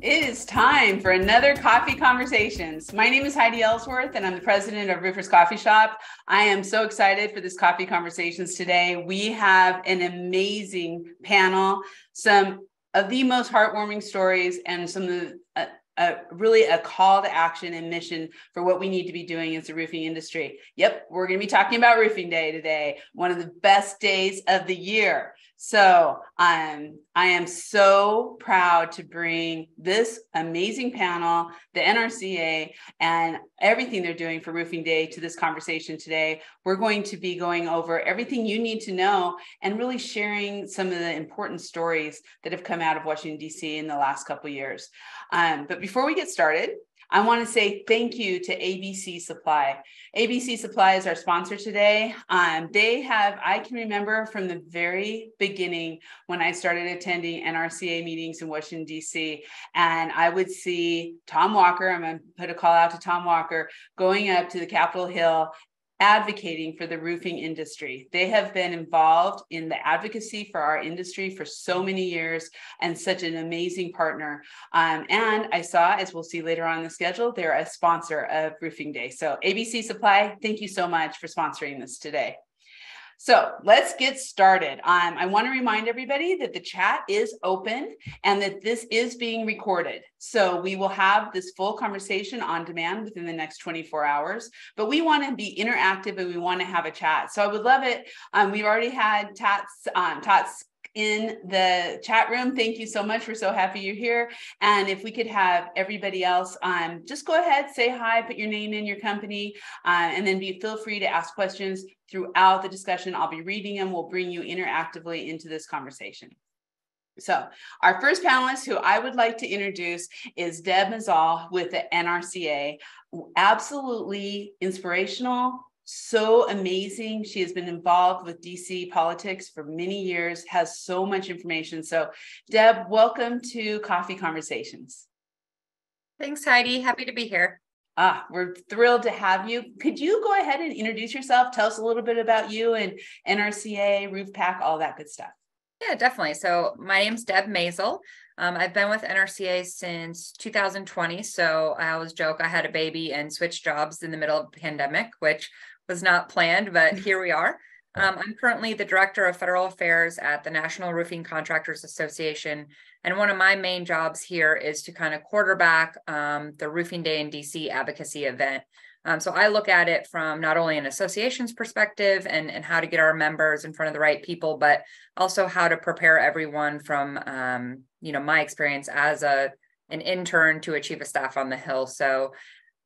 It is time for another Coffee Conversations. My name is Heidi Ellsworth, and I'm the president of Roofers Coffee Shop. I am so excited for this Coffee Conversations today. We have an amazing panel, some of the most heartwarming stories, and some of the really a call to action and mission for what we need to be doing as the roofing industry. Yep, we're going to be talking about Roofing Day today, one of the best days of the year. So I am so proud to bring this amazing panel, the NRCA, and everything they're doing for Roofing Day to this conversation today. We're going to be going over everything you need to know and really sharing some of the important stories that have come out of Washington, D.C. in the last couple of years. But before we get started, I want to say thank you to ABC Supply. ABC Supply is our sponsor today. I can remember from the very beginning when I started attending NRCA meetings in Washington, D.C., and I would see Tom Walker, I'm going to put a call out to Tom Walker, going up to the Capitol Hill advocating for the roofing industry. They have been involved in the advocacy for our industry for so many years and such an amazing partner. And I saw, as we'll see later on in the schedule, they're a sponsor of Roofing Day. So ABC Supply, thank you so much for sponsoring this today. So let's get started. I want to remind everybody that the chat is open and that this is being recorded. So we will have this full conversation on demand within the next 24 hours, but we want to be interactive and we want to have a chat. So I would love it. We've already had Tots in the chat room. Thank you so much. We're so happy you're here. And if we could have everybody else, just go ahead, say hi, put your name in, your company, and then feel free to ask questions throughout the discussion. I'll be reading them. We'll bring you interactively into this conversation. So our first panelist who I would like to introduce is Deb Mazzal with the NRCA. Absolutely inspirational, so amazing. She has been involved with DC politics for many years, has so much information. So Deb, welcome to Coffee Conversations. Thanks, Heidi. Happy to be here. We're thrilled to have you. Could you go ahead and introduce yourself? Tell us a little bit about you and NRCA, Roof Pack, all that good stuff. Yeah, definitely. So my name's Deb Mazel. I've been with NRCA since 2020. So I always joke I had a baby and switched jobs in the middle of the pandemic, which was not planned, but here we are. I'm currently the Director of Federal Affairs at the National Roofing Contractors Association. And one of my main jobs here is to kind of quarterback the Roofing Day in DC advocacy event. So I look at it from not only an association's perspective and how to get our members in front of the right people, but also how to prepare everyone from, my experience as an intern to a chief of staff on the Hill. So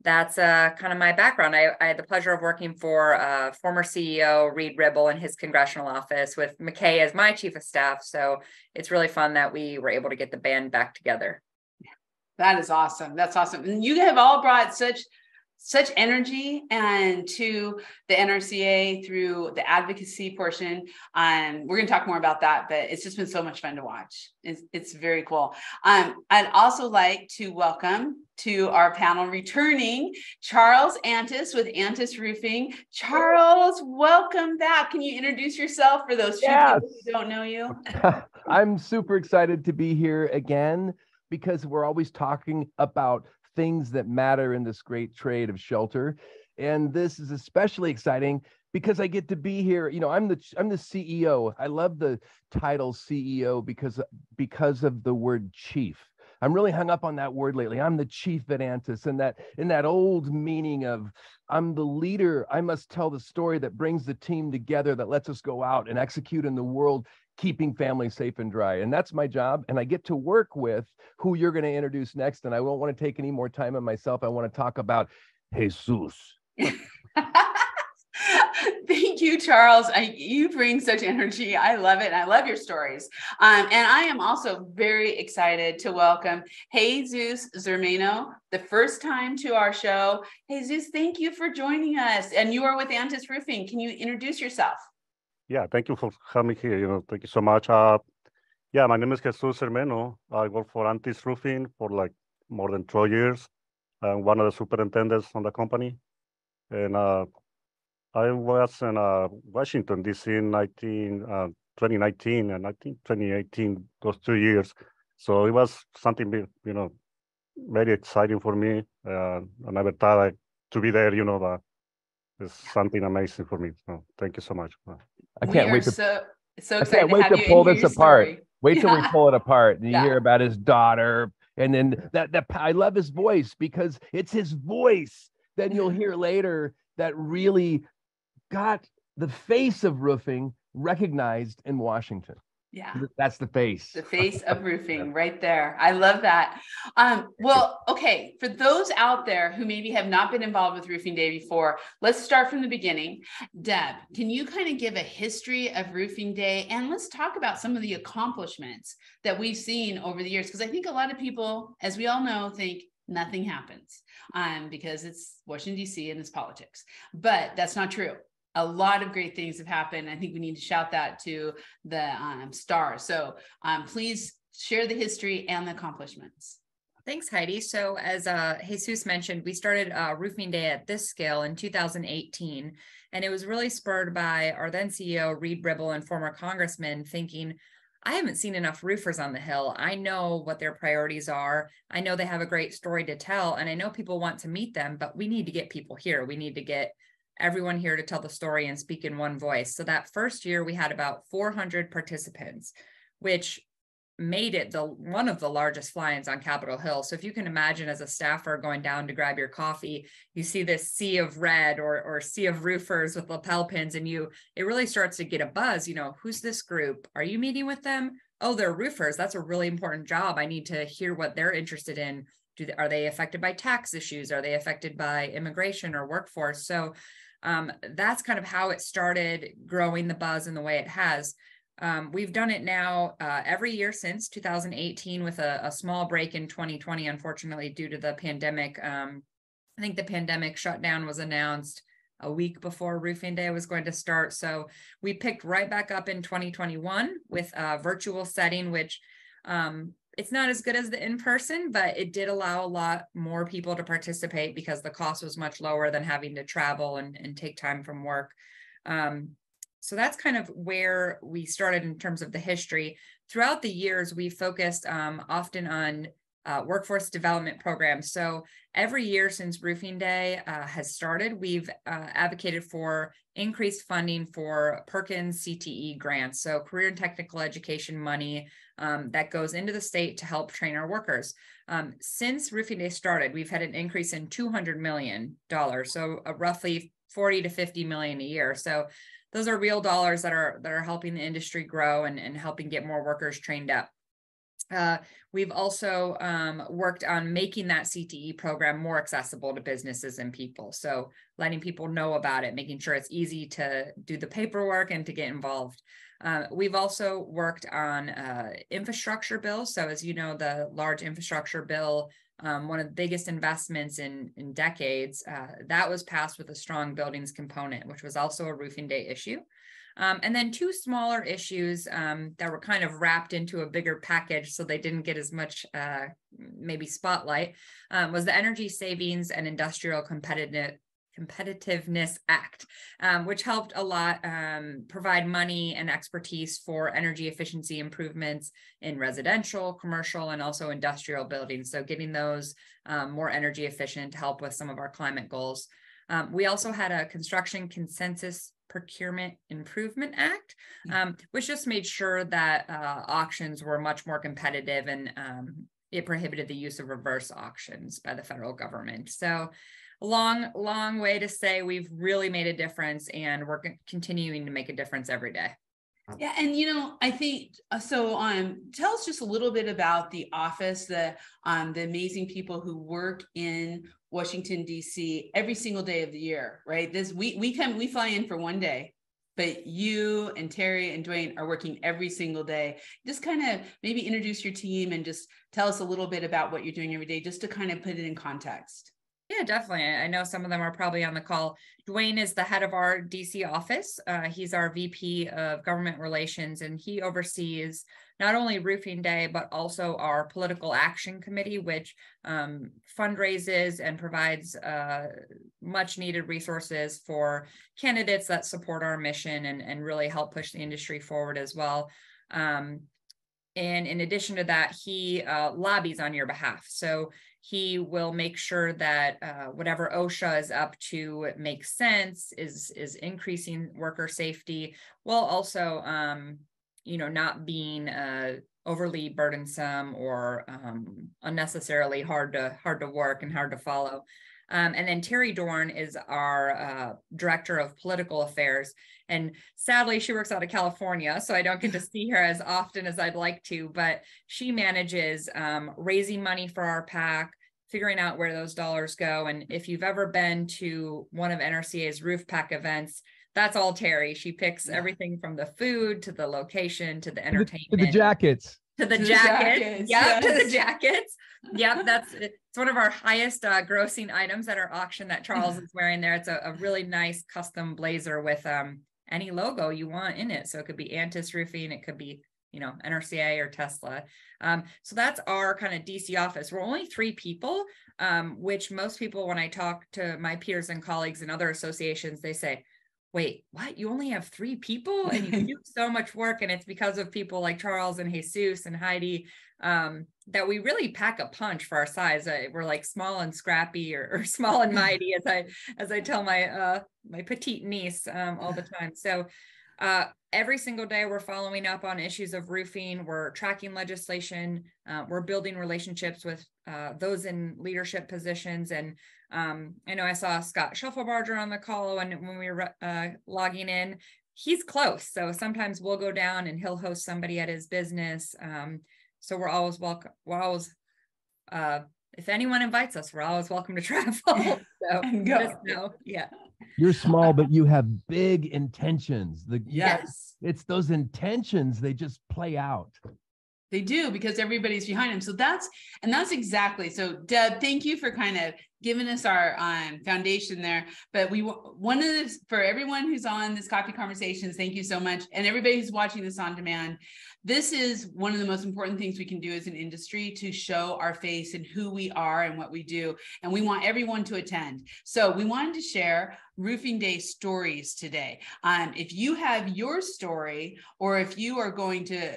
that's kind of my background. I had the pleasure of working for former CEO Reed Ribble in his congressional office with McKay as my chief of staff. So it's really fun that we were able to get the band back together. That is awesome. That's awesome. And you have all brought such energy and to the NRCA through the advocacy portion. We're going to talk more about that, but it's just been so much fun to watch. It's very cool. I'd also like to welcome to our panel returning Charles Antis with Antis Roofing. Charles, welcome back. Can you introduce yourself for those few people who don't know you? I'm super excited to be here again because we're always talking about things that matter in this great trade of shelter. And this is especially exciting because I get to be here. I'm the CEO. I love the title CEO because of the word chief. I'm really hung up on that word lately. I'm the chief at Antis, and in that old meaning of I'm the leader. I must tell the story that brings the team together, that lets us go out and execute in the world, keeping families safe and dry. And that's my job. And I get to work with who you're going to introduce next. And I won't want to take any more time on myself. I want to talk about Jesus. Thank you, Charles. You bring such energy. I love it. And I love your stories. And I am also very excited to welcome Jesus Zermano, the first time to our show. Jesus, thank you for joining us. And you are with Antis Roofing. Can you introduce yourself? Yeah, thank you for having me here. Thank you so much. My name is Jesus Hermeno. I work for Antis Roofing for like more than 12 years. I'm one of the superintendents on the company. And I was in Washington, D.C. in 2019, and I think 2018, those 2 years. So it was something, very exciting for me. I never thought to be there, but it's something amazing for me. So thank you so much. I We can't are wait to so I excited can't to wait have to you pull and hear this your apart. story. Wait till we Yeah. pull it apart and you Yeah. hear about his daughter. And then that I love his voice because it's his voice. Then you'll hear later that really got the face of roofing recognized in Washington. Yeah. That's the face. The face of roofing right there. I love that. Well, okay. For those out there who maybe have not been involved with Roofing Day before, let's start from the beginning. Deb, can you kind of give a history of Roofing Day? And let's talk about some of the accomplishments that we've seen over the years. Because I think a lot of people, as we all know, think nothing happens because it's Washington, D.C. and it's politics. But that's not true. A lot of great things have happened. I think we need to shout that to the stars. So please share the history and the accomplishments. Thanks, Heidi. So as Jesus mentioned, we started Roofing Day at this scale in 2018, and it was really spurred by our then CEO, Reed Ribble, and former congressman thinking, I haven't seen enough roofers on the Hill. I know what their priorities are. I know they have a great story to tell, and I know people want to meet them, but we need to get people here. We need to get everyone here to tell the story and speak in one voice. So that first year we had about 400 participants, which made it one of the largest fly-ins on Capitol Hill. So if you can imagine as a staffer going down to grab your coffee, you see this sea of red or sea of roofers with lapel pins, and it really starts to get a buzz. Who's this group? Are you meeting with them? Oh, they're roofers. That's a really important job. I need to hear what they're interested in. Are they affected by tax issues? Are they affected by immigration or workforce? So that's kind of how it started growing the buzz in the way it has. We've done it now every year since 2018 with a small break in 2020, unfortunately, due to the pandemic. I think the pandemic shutdown was announced a week before Roofing Day was going to start. So we picked right back up in 2021 with a virtual setting, which it's not as good as the in-person, but it did allow a lot more people to participate because the cost was much lower than having to travel and take time from work. So that's kind of where we started in terms of the history. Throughout the years, we focused often on workforce development programs. So every year since Roofing Day has started, we've advocated for increased funding for Perkins CTE grants, so career and technical education money that goes into the state to help train our workers. Since Roofing Day started, we've had an increase in $200 million, so roughly 40 to 50 million a year. So those are real dollars that are helping the industry grow and helping get more workers trained up. We've also worked on making that CTE program more accessible to businesses and people. So letting people know about it, making sure it's easy to do the paperwork and to get involved. We've also worked on infrastructure bills. So as you know, the large infrastructure bill, one of the biggest investments in decades, that was passed with a strong buildings component, which was also a Roofing Day issue. And then two smaller issues that were kind of wrapped into a bigger package, so they didn't get as much maybe spotlight, was the Energy Savings and Industrial Competitiveness Act, which helped a lot provide money and expertise for energy efficiency improvements in residential, commercial, and also industrial buildings. So getting those more energy efficient to help with some of our climate goals. We also had a Construction Consensus Procurement Improvement Act, which just made sure that auctions were much more competitive, and it prohibited the use of reverse auctions by the federal government. So a long way to say we've really made a difference, and we're continuing to make a difference every day. Yeah, and I think so. Tell us just a little bit about the office, the amazing people who work in Washington, D.C. every single day of the year, right? We fly in for one day, but you and Terry and Dwayne are working every single day. Just kind of maybe introduce your team and just tell us a little bit about what you're doing every day, just to kind of put it in context. Yeah, definitely. I know some of them are probably on the call. Dwayne is the head of our DC office. He's our VP of Government Relations, and he oversees not only Roofing Day, but also our Political Action Committee, which fundraises and provides much needed resources for candidates that support our mission and really help push the industry forward as well. And in addition to that, he lobbies on your behalf. So he will make sure that whatever OSHA is up to makes sense, is increasing worker safety, while also, not being overly burdensome or unnecessarily hard to work and hard to follow. And then Terry Dorn is our director of political affairs. And sadly, she works out of California, so I don't get to see her as often as I'd like to, but she manages raising money for our PAC, figuring out where those dollars go. And if you've ever been to one of NRCA's Roof PAC events, that's all Terry. She picks everything from the food to the location to the entertainment. To the jackets. To the jackets. Yeah, to the jackets. Yep, it's one of our highest grossing items at our auction that Charles is wearing there. It's a really nice custom blazer with any logo you want in it. So it could be Antis Roofing, it could be, NRCA or Tesla. So that's our kind of DC office. We're only 3 people, which most people, when I talk to my peers and colleagues in other associations, they say, wait, what? You only have 3 people and you do so much work. And it's because of people like Charles and Jesus and Heidi that we really pack a punch for our size. We're like small and scrappy or small and mighty, as I tell my my petite niece all the time. So every single day we're following up on issues of roofing. We're tracking legislation. We're building relationships with those in leadership positions. And I know I saw Scott Shufflebarger on the call when we were logging in. He's close. So sometimes we'll go down and he'll host somebody at his business. So we're always welcome. We're always, if anyone invites us, we're always welcome to travel. So just know, yeah. You're small, but you have big intentions. Yes. It's those intentions, they just play out. They do, because everybody's behind them. So that's exactly. So Deb, thank you for kind of giving us our foundation there. But for everyone who's on this Coffee Conversations, thank you so much. And everybody who's watching this on demand, this is one of the most important things we can do as an industry, to show our face and who we are and what we do. And we want everyone to attend. So we wanted to share Roofing Day stories today. If you have your story, or if you are going to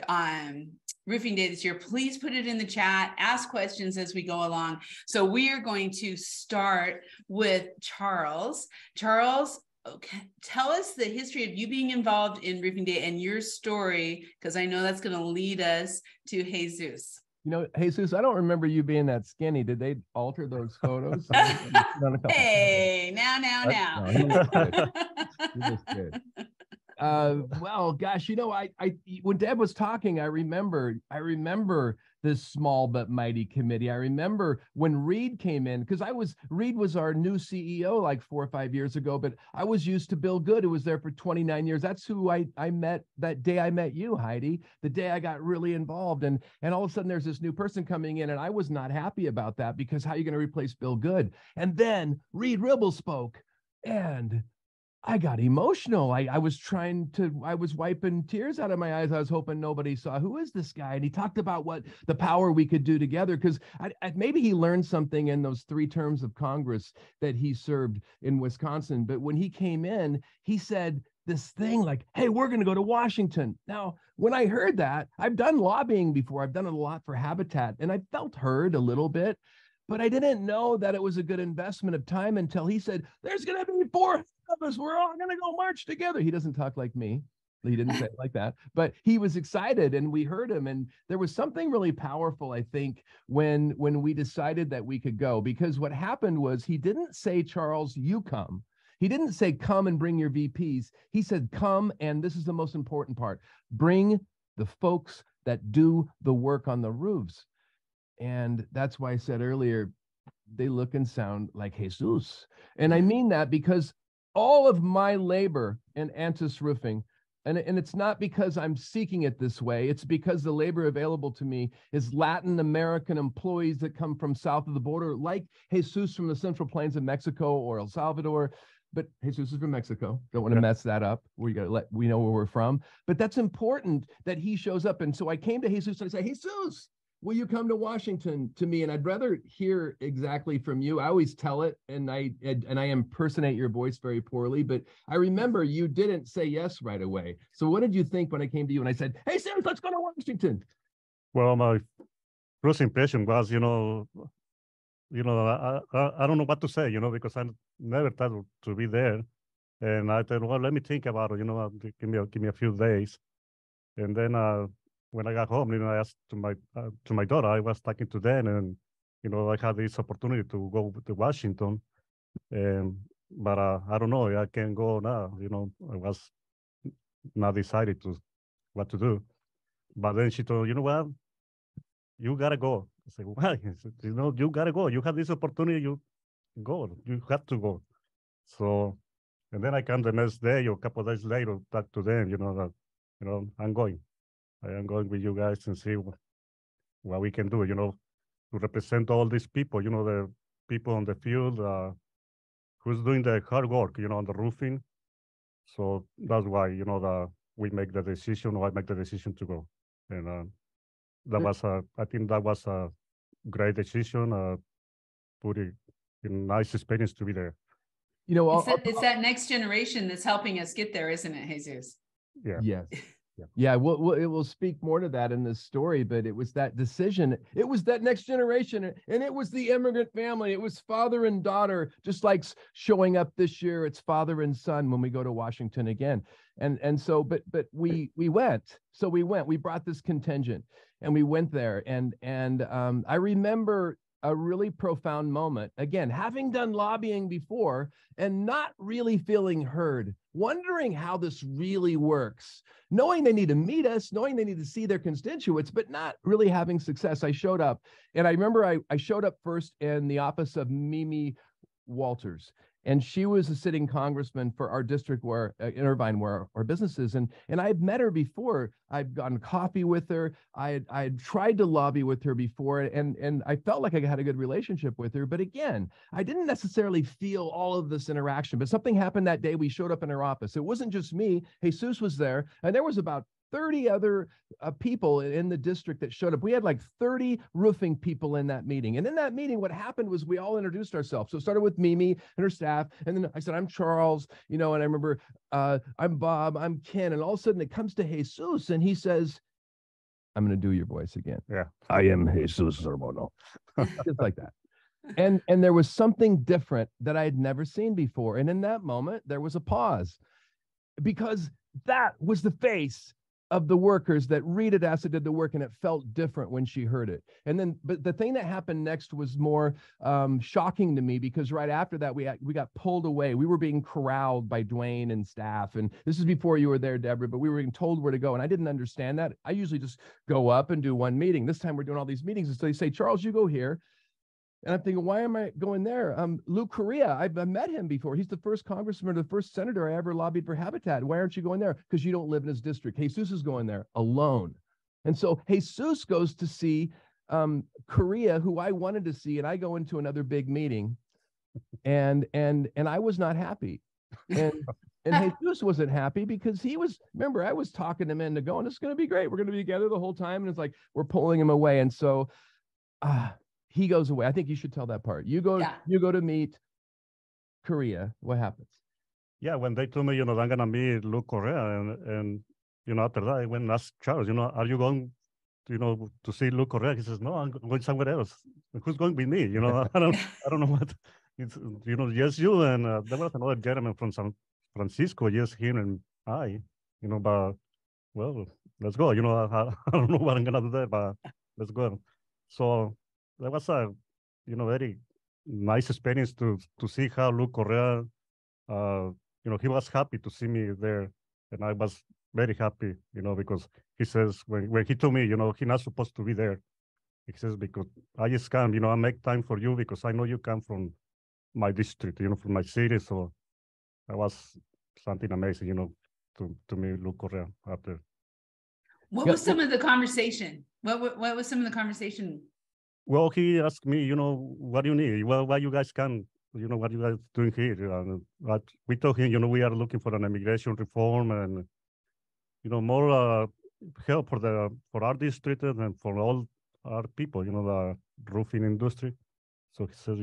Roofing Day this year, please put it in the chat, ask questions as we go along. So we are going to start with Charles. Charles, okay, tell us the history of you being involved in Roofing Day and your story, because I know that's going to lead us to Jesus. Jesus, I don't remember you being that skinny. Did they alter those photos? Hey, now. He was good. Well, gosh, when Deb was talking, I remember this small but mighty committee. I remember when Reed came in, because Reed was our new CEO like 4 or 5 years ago, but I was used to Bill Good, who was there for 29 years. That's who I met that day I met you, Heidi, the day I got really involved. And all of a sudden there's this new person coming in, and I was not happy about that, because how are you going to replace Bill Good? And then Reed Ribble spoke, and I got emotional. I was wiping tears out of my eyes. I was hoping nobody saw, who is this guy? And he talked about what the power we could do together, because maybe he learned something in those 3 terms of Congress that he served in Wisconsin. But when he came in, he said this thing like, hey, we're going to go to Washington. Now, when I heard that, I've done lobbying before. I've done it a lot for Habitat, and I felt heard a little bit. But I didn't know that it was a good investment of time until he said, there's going to be 4 of us. We're all going to go march together. He doesn't talk like me. He didn't say it like that, but he was excited, and we heard him. And there was something really powerful, I think, when we decided that we could go, because what happened was he didn't say, Charles, you come. He didn't say, come and bring your VPs. He said, come, and this is the most important part, bring the folks that do the work on the roofs. And that's why I said earlier, they look and sound like Jesus. And I mean that because all of my labor in Antis Roofing, and it's not because I'm seeking it this way, it's because the labor available to me is Latin American employees that come from south of the border, like Jesus from the Central Plains of Mexico or El Salvador. But Jesus is from Mexico. Don't want to mess that up. We know where we're from. But that's important that he shows up. And so I came to Jesus and I say, Jesus, will you come to Washington to me? And I'd rather hear exactly from you. I always tell it, and I impersonate your voice very poorly, but I remember you didn't say yes right away. So what did you think when I came to you and I said, hey, Sam, let's go to Washington? Well, my first impression was, I don't know what to say, because I never thought to be there. And I thought, well, let me think about it, give me a few days. And then when I got home, I asked to my daughter, I was talking to them, and, I had this opportunity to go to Washington. But I don't know, I can't go now, I was not decided to what to do. But then she told, you know what, you gotta go. I said, why? He said, you gotta go. You have this opportunity, you go. You have to go. So, and then I come the next day or a couple of days later, talk to them, that, I'm going. I am going with you guys and see what we can do, to represent all these people, the people on the field, who's doing the hard work, on the roofing. So that's why, we make the decision, or I make the decision to go. And I think that was a great decision, pretty nice experience to be there. It's that next generation that's helping us get there, isn't it, Jesus? Yeah. Yes. Yeah, well, it will speak more to that in this story, but it was that decision. It was that next generation, and it was the immigrant family. It was father and daughter, just like showing up this year. It's father and son when we go to Washington again. And so, but we went. So we went. We brought this contingent, and we went there. And I remember a really profound moment, again, having done lobbying before and not really feeling heard, wondering how this really works, knowing they need to meet us, knowing they need to see their constituents, but not really having success. I showed up, and I remember I showed up first in the office of Mimi Walters, and she was a sitting congressman for our district in Irvine, where our business is. And I had met her before. I'd gotten coffee with her. I had tried to lobby with her before, and I felt like I had a good relationship with her. But again, I didn't necessarily feel all of this interaction. But something happened that day. We showed up in her office. It wasn't just me. Jesus was there, and there was about 30 other people in the district that showed up. We had like 30 roofing people in that meeting. And in that meeting, what happened was we all introduced ourselves. So it started with Mimi and her staff. And then I said, I'm Charles, and I remember I'm Bob, I'm Ken. And all of a sudden it comes to Jesus, and he says, I'm going to do your voice again. Yeah. I am Jesus Hermano. Just like that. And there was something different that I had never seen before. And in that moment, there was a pause, because that was the face of the workers that Rita Dassa did the work, and it felt different when she heard it. And then, but the thing that happened next was more shocking to me, because right after that, we got pulled away. We were being corralled by Dwayne and staff. And this is before you were there, Deborah, but we were being told where to go. And I didn't understand that. I usually just go up and do one meeting. This time we're doing all these meetings. And so they say, Charles, you go here. And I'm thinking, why am I going there? Lou Correa, I've met him before. He's the first congressman or the first senator I ever lobbied for Habitat. Why aren't you going there? Because you don't live in his district. Jesus is going there alone. And so Jesus goes to see Correa, who I wanted to see, and I go into another big meeting, and I was not happy. And Jesus wasn't happy, because remember, I was talking him into going, it's going to be great. We're going to be together the whole time. And it's like, we're pulling him away. And so, he goes away. I think you should tell that part. You go to meet Correa. What happens? Yeah, when they told me, I'm gonna meet Lou Correa, and after that, I went and asked Charles, are you going, to see Lou Correa? He says, no, I'm going somewhere else. Who's going with me? I don't know what. It's just you, and there was another gentleman from San Francisco, just him and I, but well, let's go. I don't know what I'm gonna do there, but let's go. So that was a, very nice experience to see how Lou Correa, he was happy to see me there, and I was very happy, because he says when he told me, he's not supposed to be there. He says, because I just come, I make time for you because I know you come from my district, from my city. So that was something amazing, to me, Lou Correa after. What was some of the conversation? What was some of the conversation? Well, he asked me, what do you need? Well, why you guys come? What you guys doing here? But we told him, we are looking for an immigration reform and, more help for our district and for all our people, the roofing industry. So he says,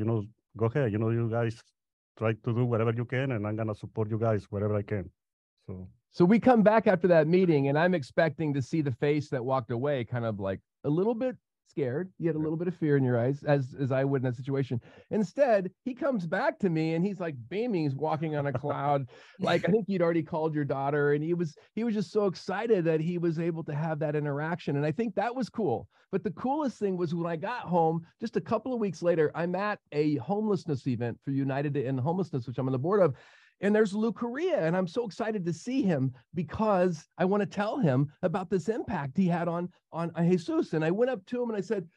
go ahead, you guys try to do whatever you can, and I'm gonna support you guys wherever I can. So we come back after that meeting, and I'm expecting to see the face that walked away, kind of like, a little bit scared. You had a little bit of fear in your eyes, as I would in that situation. Instead, he comes back to me and he's like beaming. He's walking on a cloud. Like, I think you'd already called your daughter, and he was just so excited that he was able to have that interaction. And I think that was cool. But the coolest thing was when I got home, just a couple of weeks later, I'm at a homelessness event for United to End Homelessness, which I'm on the board of. And there's Lou Correa, and I'm so excited to see him because I want to tell him about this impact he had on Jesus. And I went up to him and I said,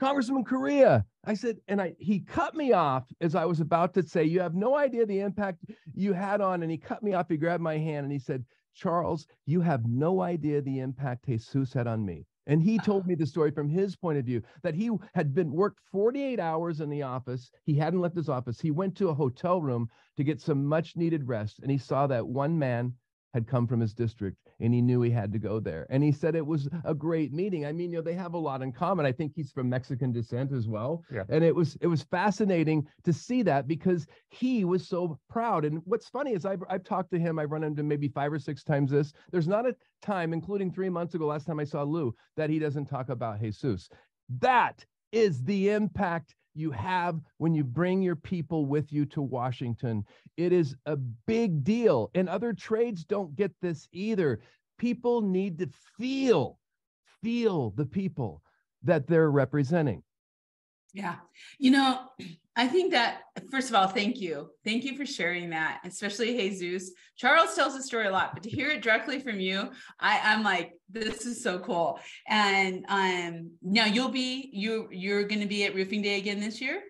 Congressman Correa, I said, and he cut me off as I was about to say, you have no idea the impact you had on, and he cut me off. He grabbed my hand and he said, Charles, you have no idea the impact Jesus had on me. And he told me the story from his point of view, that he had worked 48 hours in the office. He hadn't left his office. He went to a hotel room to get some much needed rest. And he saw that one man had come from his district, and he knew he had to go there. And he said it was a great meeting. I mean, they have a lot in common. I think he's from Mexican descent as well. Yeah. And it was fascinating to see that, because he was so proud. And what's funny is I've talked to him. I've run into maybe 5 or 6 times this. There's not a time, including 3 months ago, last time I saw Lou, that he doesn't talk about Jesus. That is the impact you have when you bring your people with you to Washington. It is a big deal. And other trades don't get this either. People need to feel the people that they're representing. Yeah. I think that, first of all, thank you. Thank you for sharing that, especially Jesus. Charles tells the story a lot, but to hear it directly from you, I'm like, this is so cool. And now you're going to be at Roofing Day again this year?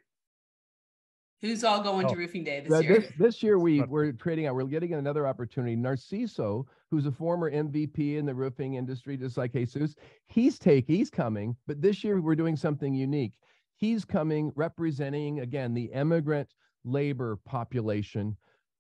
Who's all going to Roofing Day this year? This year we're trading out. We're getting another opportunity. Narciso, who's a former MVP in the roofing industry, just like Jesus, he's coming. But this year we're doing something unique. He's coming representing, again, the immigrant labor population.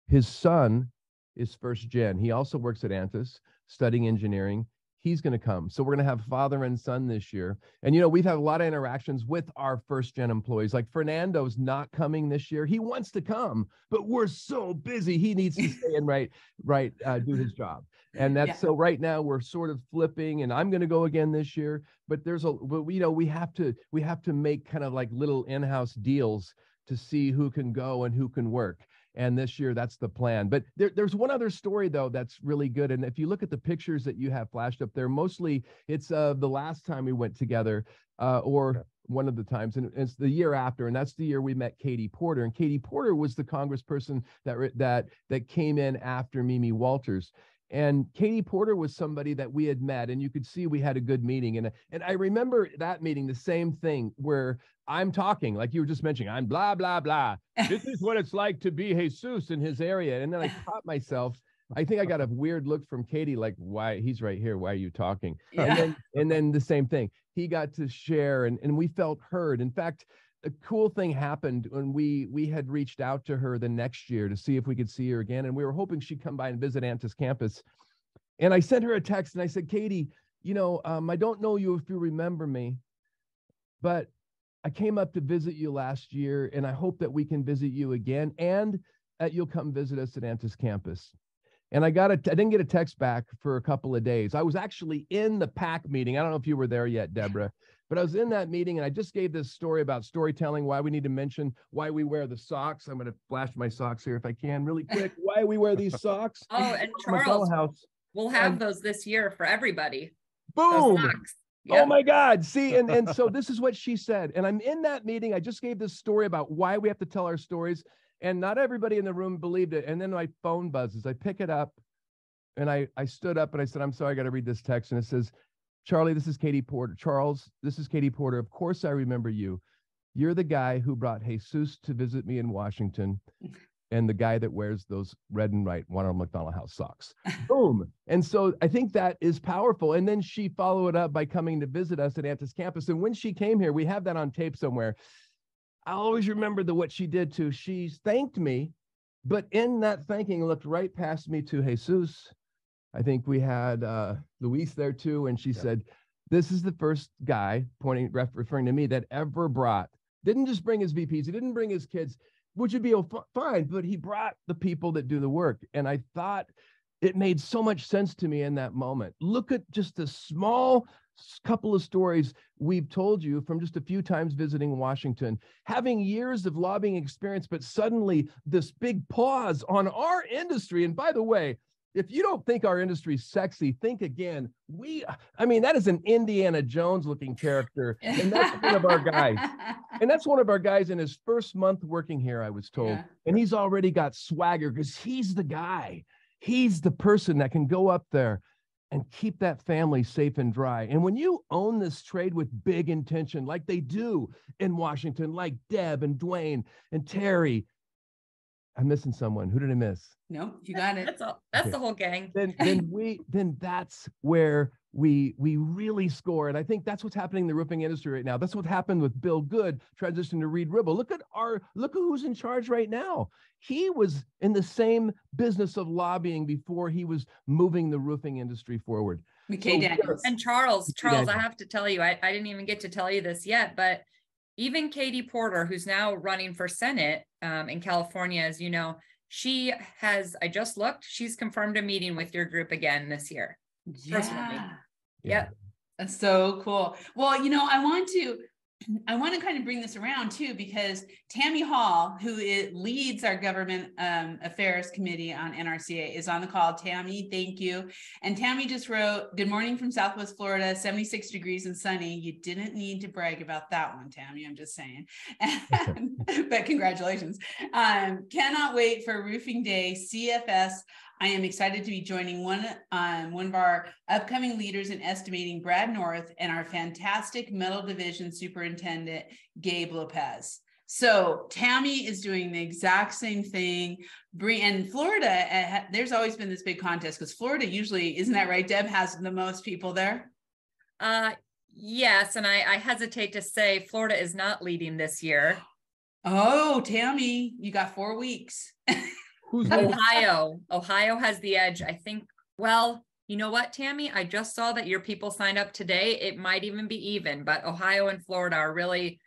His son is first gen. He also works at Antis studying engineering. He's going to come. So we're going to have father and son this year. And, we've had a lot of interactions with our first gen employees. Like Fernando's not coming this year. He wants to come, but we're so busy. He needs to stay and do his job. And that's so right now we're sort of flipping, and I'm going to go again this year, but we have to make kind of like little in-house deals to see who can go and who can work. And this year, that's the plan. But there's one other story, though, that's really good. And if you look at the pictures that you have flashed up there, mostly it's the last time we went together or one of the times. And it's the year after. And that's the year we met Katie Porter. And Katie Porter was the congressperson that came in after Mimi Walters. And Katie Porter was somebody that we had met, and you could see we had a good meeting. And I remember that meeting, the same thing where I'm talking, like you were just mentioning, I'm blah, blah, blah. This is what it's like to be Jesus in his area. And then I caught myself. I think I got a weird look from Katie, like, why? He's right here. Why are you talking? Yeah. And then the same thing. He got to share, and we felt heard. In fact, a cool thing happened when we had reached out to her the next year to see if we could see her again. And we were hoping she'd come by and visit Antis campus. And I sent her a text and I said, Katie, I don't know you if you remember me, but I came up to visit you last year, and I hope that we can visit you again and that you'll come visit us at Antis campus. And I didn't get a text back for a couple of days. I was actually in the PAC meeting. I don't know if you were there yet, Deborah, but I was in that meeting, and I just gave this story about storytelling, why we need to mention why we wear the socks. I'm going to flash my socks here if I can really quick. Why we wear these socks. Oh, and Charles, we'll have those this year for everybody. Boom. Oh my God. See, and so this is what she said. And I'm in that meeting. I just gave this story about why we have to tell our stories. And not everybody in the room believed it. And then my phone buzzes. I pick it up, and I stood up and I said, I'm sorry, I got to read this text. And it says, Charlie, this is Katie Porter. Charles, this is Katie Porter. Of course I remember you. You're the guy who brought Jesus to visit me in Washington, and the guy that wears those red and white Ronald McDonald House socks. Boom. And so I think that is powerful. And then she followed up by coming to visit us at Antis campus. And when she came here, we have that on tape somewhere. I always remember what she did too. She thanked me, but in that thanking, looked right past me to Jesus. I think we had Luis there too. And she said, this is the first guy, referring to me, that ever didn't just bring his VPs. He didn't bring his kids, which would be fine, but he brought the people that do the work. And I thought it made so much sense to me in that moment. Look at just the small couple of stories we've told you from just a few times visiting Washington, having years of lobbying experience, but suddenly this big pause on our industry. And by the way, if you don't think our industry is sexy, think again. That is an Indiana Jones looking character. And that's one of our guys. And that's one of our guys in his first month working here, I was told. Yeah. And he's already got swagger because he's the guy. He's the person that can go up there and keep that family safe and dry. And when you own this trade with big intention, like they do in Washington, like Deb and Dwayne and Terry, I'm missing someone. Who did I miss? No, you got it. That's all. That's okay. The whole gang. Then that's where we really score. And I think that's what's happening in the roofing industry right now. That's what happened with Bill Good transitioning to Reed Ribble. Look at who's in charge right now. He was in the same business of lobbying before he was moving the roofing industry forward. McKay Daniels. And Charles, I have to tell you, I didn't even get to tell you this yet, but even Katie Porter, who's now running for Senate in California, as you know, I just looked, she's confirmed a meeting with your group again this year. Yeah. Yep. That's so cool. Well, I want to kind of bring this around too, because Tammy Hall, who leads our government affairs committee on NRCA, is on the call. Tammy, thank you. And Tammy just wrote, "Good morning from Southwest Florida, 76 degrees and sunny." You didn't need to brag about that one, Tammy, I'm just saying. But congratulations. Cannot wait for Roofing Day CFS. I am excited to be joining one of our upcoming leaders in estimating, Brad North, and our fantastic metal division superintendent, Gabe Lopez. So Tammy is doing the exact same thing. And Florida, there's always been this big contest because Florida usually, isn't that right, Deb, has the most people there? Yes, and I hesitate to say Florida is not leading this year. Oh, Tammy, you got 4 weeks. Who's Ohio? Ohio has the edge, I think. Well, you know what, Tammy? I just saw that your people signed up today. It might even be even, but Ohio and Florida are really,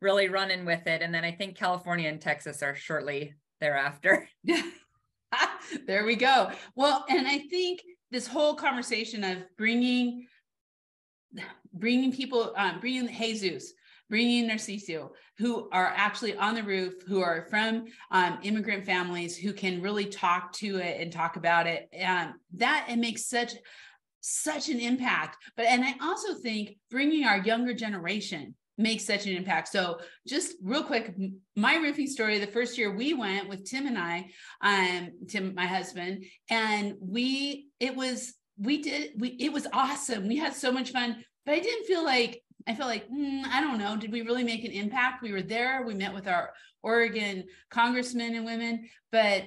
really running with it. And then I think California and Texas are shortly thereafter. There we go. Well, and I think this whole conversation of bringing people, bringing Jesus, bringing Narciso, who are actually on the roof, who are from immigrant families, who can really talk to it and talk about it. It makes such an impact. And I also think bringing our younger generation makes such an impact. So just real quick, my roofing story, the first year we went with Tim and I, Tim, my husband, and it was awesome. We had so much fun, but I felt like, I don't know, did we really make an impact? We were there, we met with our Oregon congressmen and women, but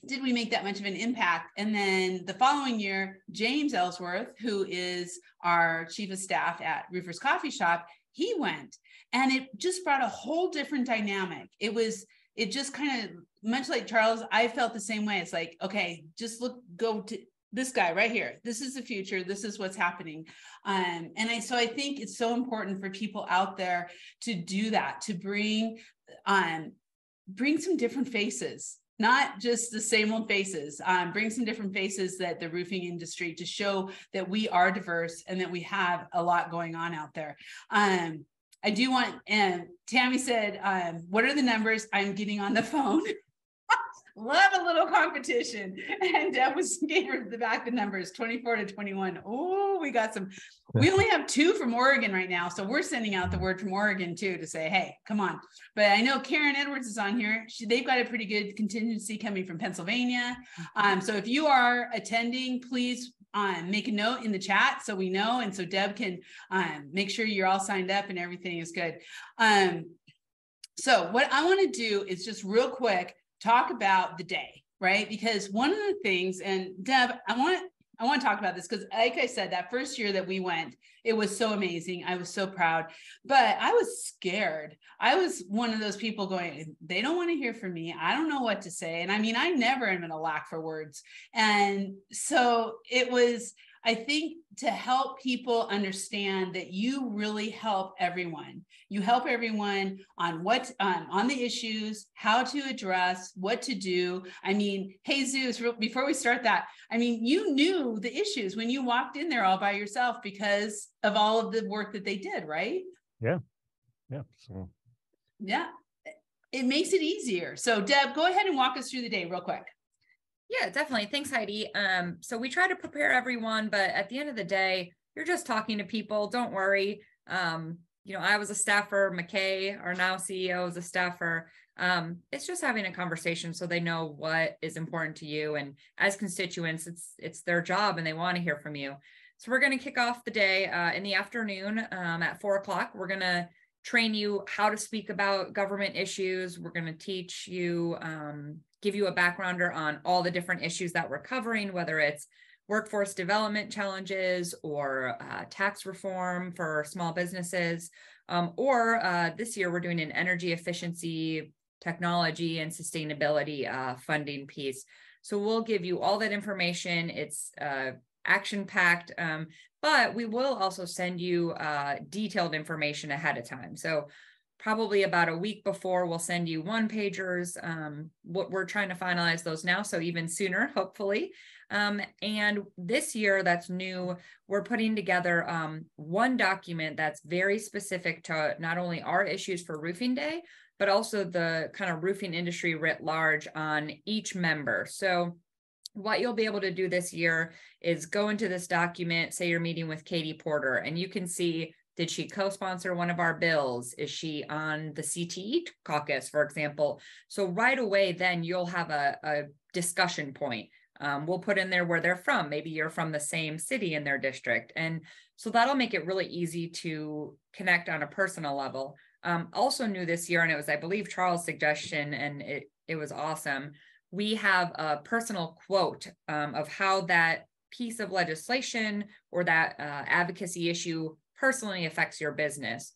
did we make that much of an impact? And then the following year, James Ellsworth, who is our chief of staff at Roofers Coffee Shop, he went, and it just brought a whole different dynamic. It just kind of, much like Charles, I felt the same way. It's like, okay, just go to this guy right here. This is the future. This is what's happening. So I think it's so important for people out there to do that, to bring some different faces, not just the same old faces, bring some different faces that the roofing industry, to show that we are diverse and that we have a lot going on out there. I do want, and Tammy said, what are the numbers? I'm getting on the phone. Love a little competition. And Deb gave her the numbers, 24 to 21. Oh, we got some. We only have 2 from Oregon right now. So we're sending out the word from Oregon too, to say, hey, come on. But I know Karen Edwards is on here. They've got a pretty good contingency coming from Pennsylvania. So if you are attending, please make a note in the chat so we know. And so Deb can make sure you're all signed up and everything is good. So what I want to do is just real quick, talk about the day, right? Because one of the things, and Deb, I want to talk about this because, like I said, that first year that we went, it was so amazing. I was so proud, but I was scared. I was one of those people going, they don't want to hear from me. I don't know what to say. And I mean, I never am going to lack for words. And so it was, I think to help people understand that you really help everyone. You help everyone on what on the issues, how to address, what to do. I mean, Jesus, before we start that, I mean, you knew the issues when you walked in there all by yourself because of all of the work that they did, right? Yeah. So yeah, it makes it easier. So Deb, go ahead and walk us through the day real quick. Yeah, definitely. Thanks, Heidi. So we try to prepare everyone, but at the end of the day, you're just talking to people. Don't worry. I was a staffer. McKay, our now CEO, is a staffer. It's just having a conversation so they know what is important to you. And as constituents, it's their job and they want to hear from you. So we're going to kick off the day in the afternoon at 4:00. We're going to train you how to speak about government issues. We're going to teach you, give you a backgrounder on all the different issues that we're covering, whether it's workforce development challenges or tax reform for small businesses, or this year we're doing an energy efficiency, technology, and sustainability funding piece. So we'll give you all that information. It's action-packed, but we will also send you detailed information ahead of time. So probably about a week before, we'll send you one-pagers. What we're trying to finalize those now, so even sooner, hopefully. And this year, that's new. We're putting together one document that's very specific to not only our issues for Roofing Day, but also the kind of roofing industry writ large on each member. So what you'll be able to do this year is go into this document, say you're meeting with Katie Porter, and you can see, did she co-sponsor one of our bills? Is she on the CTE caucus, for example? So right away, then you'll have a discussion point. We'll put in there where they're from. Maybe you're from the same city in their district. And so that'll make it really easy to connect on a personal level. Also new this year, and it was, I believe, Charles' suggestion, and it was awesome. We have a personal quote of how that piece of legislation or that advocacy issue personally affects your business.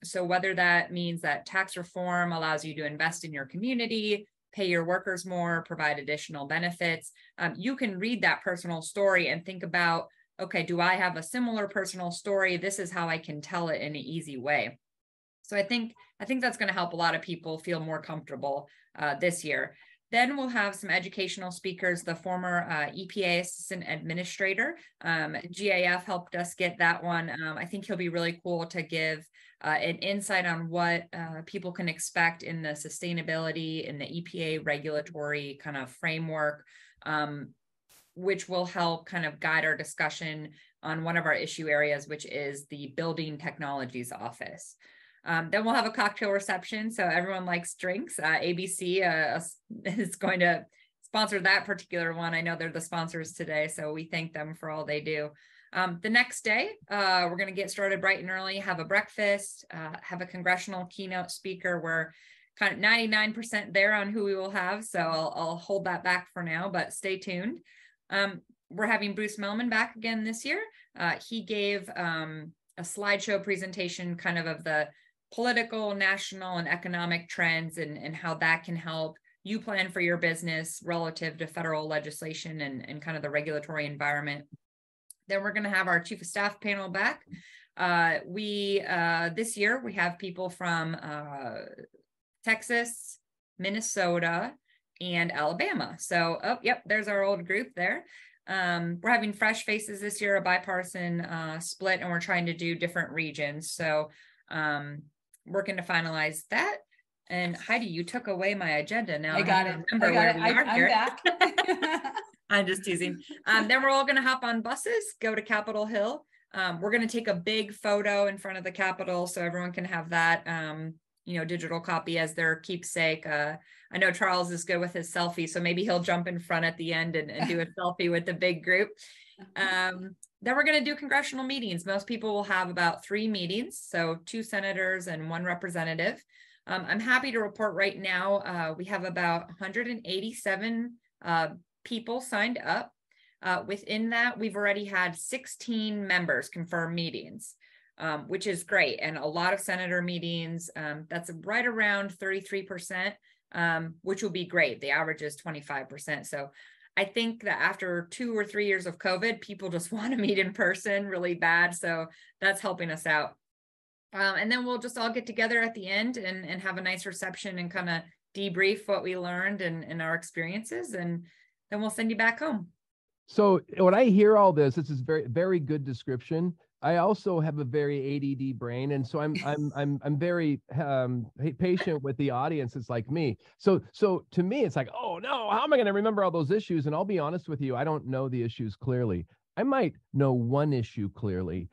So whether that means that tax reform allows you to invest in your community, pay your workers more, provide additional benefits, you can read that personal story and think about, okay, do I have a similar personal story? This is how I can tell it in an easy way. So I think that's going to help a lot of people feel more comfortable this year. Then we'll have some educational speakers. The former EPA assistant administrator, GAF, helped us get that one. I think he'll be really cool to give an insight on what people can expect in the sustainability in the EPA regulatory kind of framework, which will help kind of guide our discussion on one of our issue areas, which is the Building Technologies Office. Then we'll have a cocktail reception. So everyone likes drinks. ABC is going to sponsor that particular one. I know they're the sponsors today, so we thank them for all they do. The next day, we're going to get started bright and early, have a breakfast, have a congressional keynote speaker. We're kind of 99% there on who we will have, so I'll hold that back for now, but stay tuned. We're having Bruce Mehlman back again this year. He gave a slideshow presentation kind of the political, national, and economic trends and how that can help you plan for your business relative to federal legislation and kind of the regulatory environment. Then we're going to have our chief of staff panel back. This year we have people from Texas, Minnesota, and Alabama. So, there's our old group there. We're having fresh faces this year, a bipartisan split, and we're trying to do different regions. So working to finalize that. And Heidi, you took away my agenda. Now I got it. I'm back. I'm just teasing. Then we're all going to hop on buses, go to Capitol Hill. We're going to take a big photo in front of the Capitol so everyone can have that, digital copy as their keepsake. I know Charles is good with his selfie, so maybe he'll jump in front at the end and do a selfie with the big group. Then we're going to do congressional meetings. Most people will have about 3 meetings, so 2 senators and 1 representative. I'm happy to report right now we have about 187 people signed up. Within that, we've already had 16 members confirm meetings, which is great. And a lot of senator meetings, that's right around 33%, which will be great. The average is 25%. So I think that after 2 or 3 years of COVID, people just want to meet in person really bad. So that's helping us out. And then we'll just all get together at the end and have a nice reception and kind of debrief what we learned and our experiences. And then we'll send you back home. So when I hear all this is very, very good description. I also have a very ADD brain, and so I'm very patient with the audience. It's like me. So to me, it's like, oh no, how am I going to remember all those issues? And I'll be honest with you, I don't know the issues clearly. I might know one issue clearly,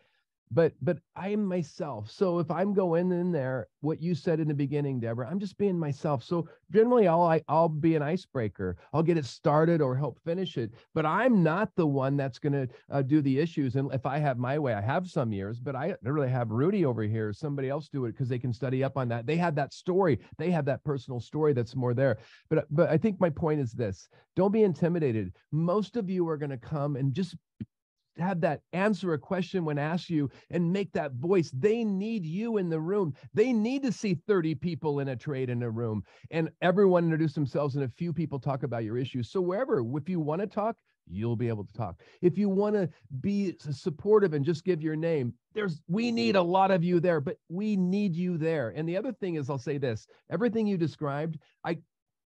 but I am myself. So if I'm going in there, what you said in the beginning, Deborah, I'm just being myself. So generally I'll be an icebreaker. I'll get it started or help finish it, but I'm not the one that's going to do the issues. And if I have my way, I have some years, but I really have Rudy over here, somebody else do it because they can study up on that. They have that story. They have that personal story that's more there. But I think my point is this: don't be intimidated. Most of you are going to come and just have that answer a question when asked you and make that voice. They need you in the room. They need to see 30 people in a trade in a room and everyone introduce themselves and a few people talk about your issues. So wherever, if you want to talk, you'll be able to talk. If you want to be supportive and just give your name, we need a lot of you there, but we need you there. And the other thing is, I'll say this, everything you described,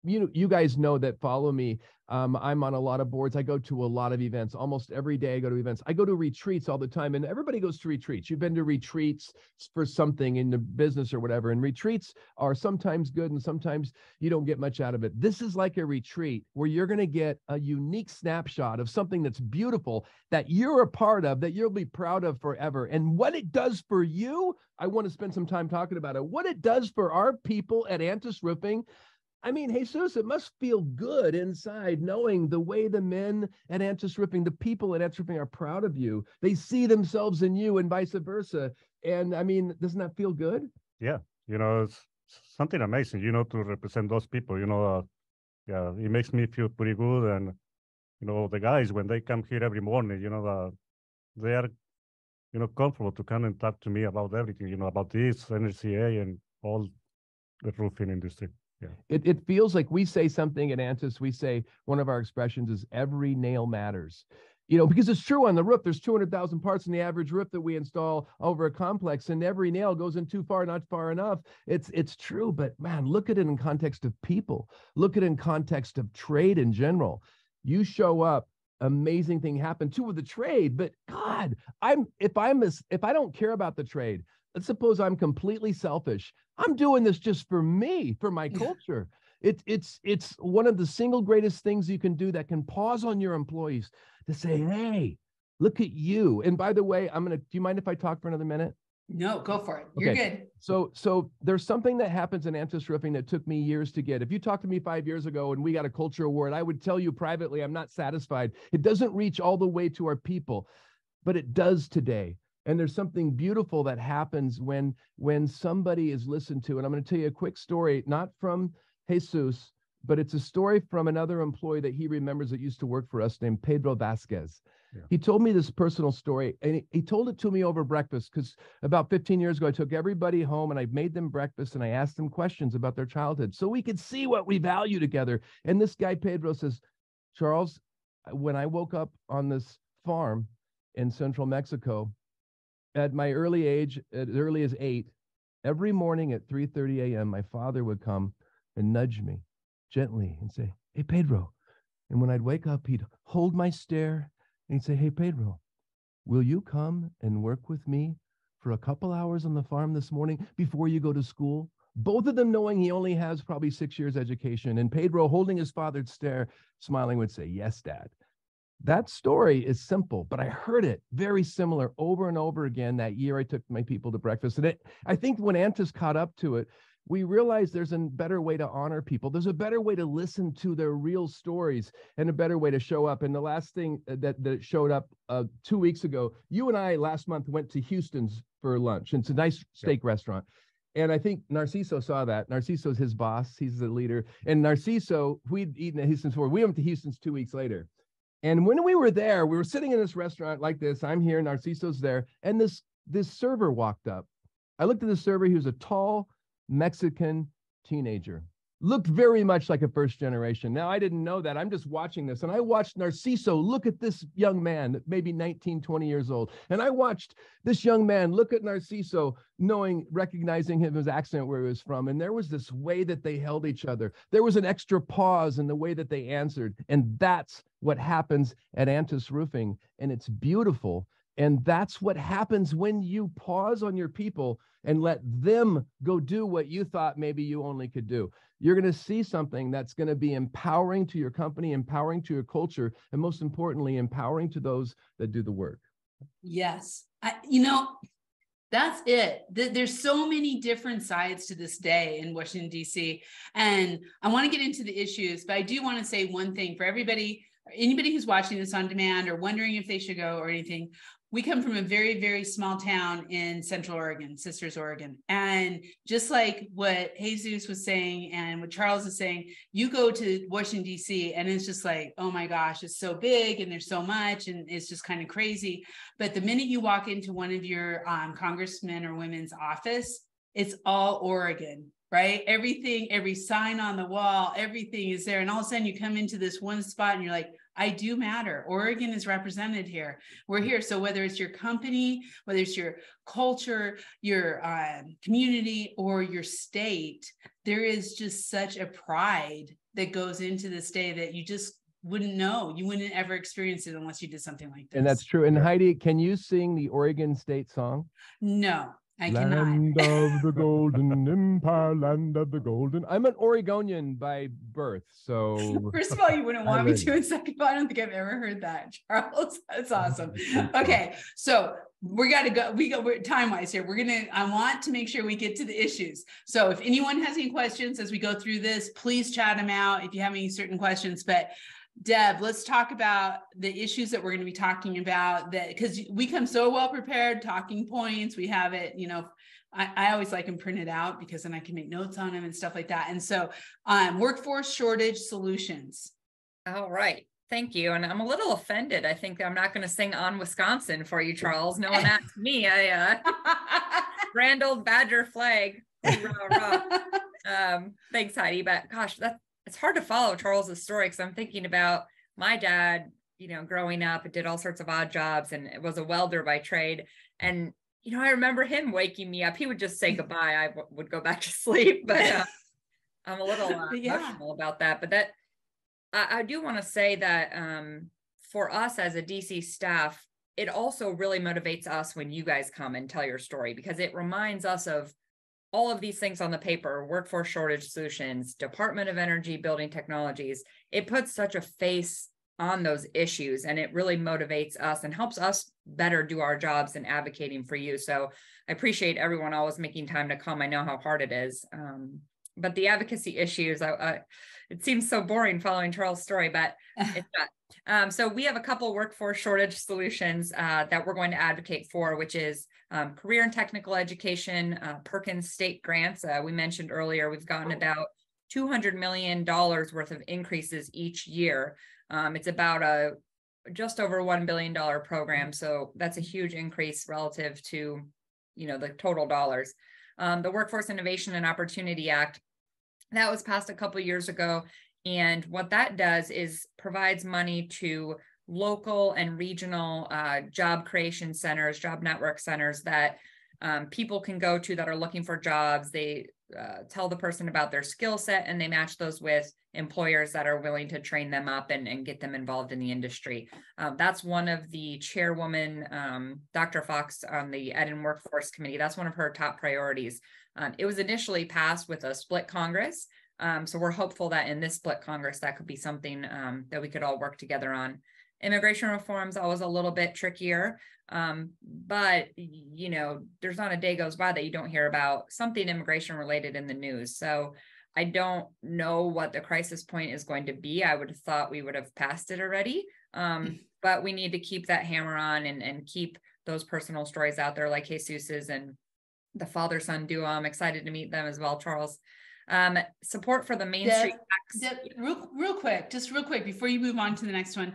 you guys know that follow me. I'm on a lot of boards. I go to a lot of events. Almost every day I go to events. I go to retreats all the time, and everybody goes to retreats. You've been to retreats for something in the business or whatever, and retreats are sometimes good and sometimes you don't get much out of it. This is like a retreat where you're going to get a unique snapshot of something that's beautiful, that you're a part of, that you'll be proud of forever. And what it does for you, I want to spend some time talking about it. What it does for our people at Antis Roofing. I mean, Jesus, it must feel good inside knowing the way the men at Antis Roofing, the people at Antis Roofing are proud of you. They see themselves in you and vice versa. And I mean, doesn't that feel good? Yeah, it's something amazing, to represent those people, yeah, it makes me feel pretty good. And, the guys, when they come here every morning, they are, comfortable to come and talk to me about everything, about this, NRCA and all the roofing industry. Yeah. It feels like we say something at Antis. We say one of our expressions is every nail matters, because it's true on the roof. There's 200,000 parts in the average roof that we install over a complex, and every nail goes in too far, not far enough. It's true, but man, look at it in context of people. Look at it in context of trade in general. You show up, amazing thing happened too with the trade. But God, if I don't care about the trade, let's suppose I'm completely selfish. I'm doing this just for me, for my culture. It's one of the single greatest things you can do that can pause on your employees to say, hey, look at you. And by the way, do you mind if I talk for another minute? No, go for it. You're good. So there's something that happens in Antis Roofing that took me years to get. If you talked to me 5 years ago and we got a culture award, I would tell you privately, I'm not satisfied. It doesn't reach all the way to our people, but it does today. And there's something beautiful that happens when somebody is listened to. And I'm going to tell you a quick story, not from Jesus, but it's a story from another employee that he remembers that used to work for us named Pedro Vasquez. Yeah. He told me this personal story, and he told it to me over breakfast because about 15 years ago, I took everybody home and I made them breakfast and I asked them questions about their childhood so we could see what we value together. And this guy, Pedro, says, Charles, when I woke up on this farm in central Mexico, at my early age, as early as 8, every morning at 3:30 a.m., my father would come and nudge me gently and say, hey, Pedro. And when I'd wake up, he'd hold my stare and he'd say, hey, Pedro, will you come and work with me for a couple hours on the farm this morning before you go to school? Both of them knowing he only has probably 6 years education. And Pedro, holding his father's stare, smiling, would say, yes, Dad. That story is simple, but I heard it very similar over and over again that year I took my people to breakfast. And I think when Antis caught up to it, we realized there's a better way to honor people. There's a better way to listen to their real stories and a better way to show up. And the last thing that showed up 2 weeks ago, you and I last month went to Houston's for lunch. And it's a nice steak restaurant. And I think Narciso saw that. Narciso's his boss. He's the leader. And Narciso, we'd eaten at Houston's before. We went to Houston's 2 weeks later. And when we were there, we were sitting in this restaurant like this. I'm here, Narciso's there. And this server walked up. I looked at the server. He was a tall Mexican teenager. looked very much like a first generation. Now, I didn't know that. I'm just watching this. And I watched Narciso look at this young man, maybe 19, 20 years old. And I watched this young man look at Narciso, recognizing his accent where he was from. And there was this way that they held each other. There was an extra pause in the way that they answered. And that's what happens at Antis Roofing. And it's beautiful. And that's what happens when you pause on your people and let them go do what you thought maybe you only could do. You're going to see something that's going to be empowering to your company, empowering to your culture, and most importantly, empowering to those that do the work. Yes. That's it. There's so many different sides to this day in Washington, D.C. And I want to get into the issues, but I do want to say one thing for everybody, anybody who's watching this on demand or wondering if they should go or anything. We come from a very, very small town in Central Oregon, Sisters, Oregon. And just like what Jesus was saying and what Charles is saying, you go to Washington, D.C., and it's just like, oh my gosh, it's so big and there's so much and it's just kind of crazy. But the minute you walk into one of your congressmen or women's office, it's all Oregon, right? Everything, every sign on the wall, everything is there. And all of a sudden you come into this one spot and you're like, I do matter. Oregon is represented here. We're here. So whether it's your company, whether it's your culture, your community, or your state, there is just such a pride that goes into this day that you just wouldn't know. You wouldn't ever experience it unless you did something like this. And that's true. And Heidi, can you sing the Oregon State song? No. I cannot. Land of the Golden Empire, land of the Golden. I'm an Oregonian by birth, so. First of all, you wouldn't want me to. And second of all, I don't think I've ever heard that, Charles. That's awesome. Okay, so we're time-wise here. I want to make sure we get to the issues. So if anyone has any questions as we go through this, please chat them out if you have any certain questions. But Deb, let's talk about the issues that we're going to be talking about, that because we come so well prepared, talking points, we have it, I always like them printed out because then I can make notes on them and stuff like that. And so workforce shortage solutions. All right. Thank you. And I'm a little offended. I think I'm not going to sing On Wisconsin for you, Charles. No one asked me. Grand old Badger flag. Thanks, Heidi. But gosh, it's hard to follow Charles's story because I'm thinking about my dad, growing up, did all sorts of odd jobs and was a welder by trade. And, I remember him waking me up. He would just say goodbye. I would go back to sleep, but I'm a little emotional about that. But I do want to say that for us as a DC staff, it also really motivates us when you guys come and tell your story, because it reminds us of all of these things on the paper: workforce shortage solutions, Department of Energy, building technologies. It puts such a face on those issues, and it really motivates us and helps us better do our jobs in advocating for you. So I appreciate everyone always making time to come. I know how hard it is. But the advocacy issues, it seems so boring following Charles' story, but it's not. So we have a couple workforce shortage solutions that we're going to advocate for, which is career and technical education, Perkins state grants. We mentioned earlier, we've gotten about $200 million worth of increases each year. It's about just over $1 billion program. So that's a huge increase relative to, the total dollars. The Workforce Innovation and Opportunity Act, that was passed a couple of years ago. And what that does is provides money to local and regional job creation centers, job network centers that people can go to that are looking for jobs. They tell the person about their skill set, and they match those with employers that are willing to train them up and get them involved in the industry. That's one of the chairwoman, Dr. Fox, on the Ed and Workforce Committee. That's one of her top priorities. It was initially passed with a split Congress. So we're hopeful that in this split Congress, that could be something that we could all work together on. Immigration reform is always a little bit trickier, but there's not a day goes by that you don't hear about something immigration related in the news. So I don't know what the crisis point is going to be. I would have thought we would have passed it already, but we need to keep that hammer on and keep those personal stories out there, like Jesus's and the father-son duo. I'm excited to meet them as well, Charles. Support for the Main Street tax. Real quick before you move on to the next one.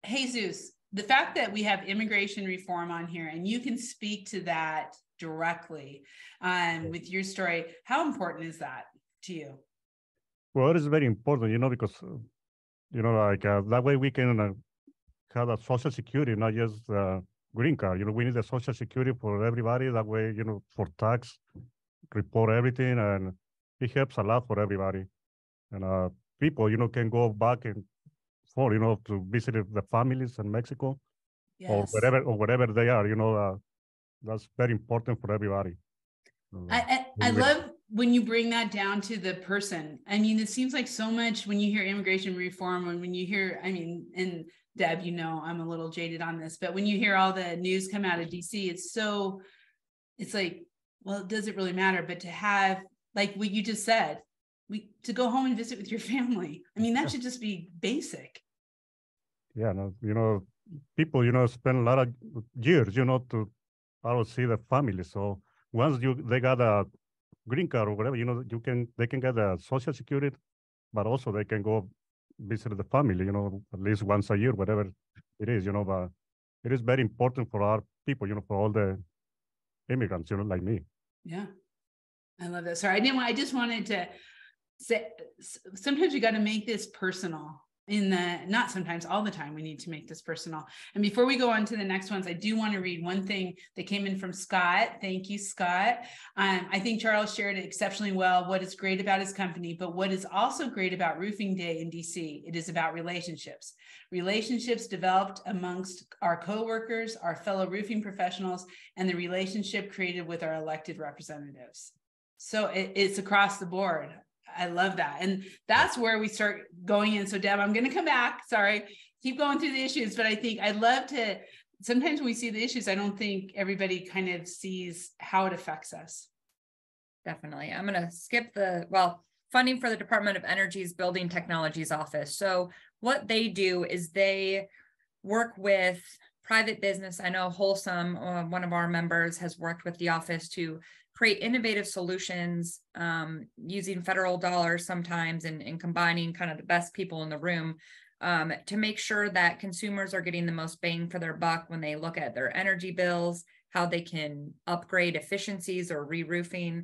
Jesus, the fact that we have immigration reform on here and you can speak to that directly with your story, how important is that? to you? Well, it is very important, because, like that way we can have a social security, not just green card. We need a social security for everybody. That way, for tax, report everything, and it helps a lot for everybody. And people, can go back and forth, to visit the families in Mexico or Yes. wherever they are. That's very important for everybody. I love when you bring that down to the person. I mean, it seems like so much when you hear immigration reform, and when you hear, and Deb, I'm a little jaded on this, but when you hear all the news come out of DC, it's like, well, does it really matter? But to have, like what you just said, to go home and visit with your family, that should just be basic. Yeah, no, people, spend a lot of years, to see the family. So once they got a green card or whatever, they can get a social security, but also they can go visit the family, at least once a year, whatever it is, but it is very important for our people, for all the immigrants, like me. Yeah. I love that. Sorry, I just wanted to say, sometimes we got to make this personal. Not sometimes, all the time, we need to make this personal. And before we go on to the next ones, I do want to read one thing that came in from Scott. Thank you, Scott. I think Charles shared it exceptionally well, what is great about his company, but what is also great about Roofing Day in DC, it is about relationships. Relationships developed amongst our coworkers, our fellow roofing professionals, and the relationship created with our elected representatives. So it's across the board. I love that. And that's where we start going in. So Deb, I'm going to come back. Sorry, keep going through the issues, but I think I'd love to, sometimes when we see the issues, I don't think everybody kind of sees how it affects us. Definitely. I'm going to skip funding for the Department of Energy's Building Technologies Office. So what they do is they work with private business. I know Wholesome, one of our members, has worked with the office to create innovative solutions using federal dollars sometimes and combining kind of the best people in the room to make sure that consumers are getting the most bang for their buck when they look at their energy bills, how they can upgrade efficiencies or re-roofing,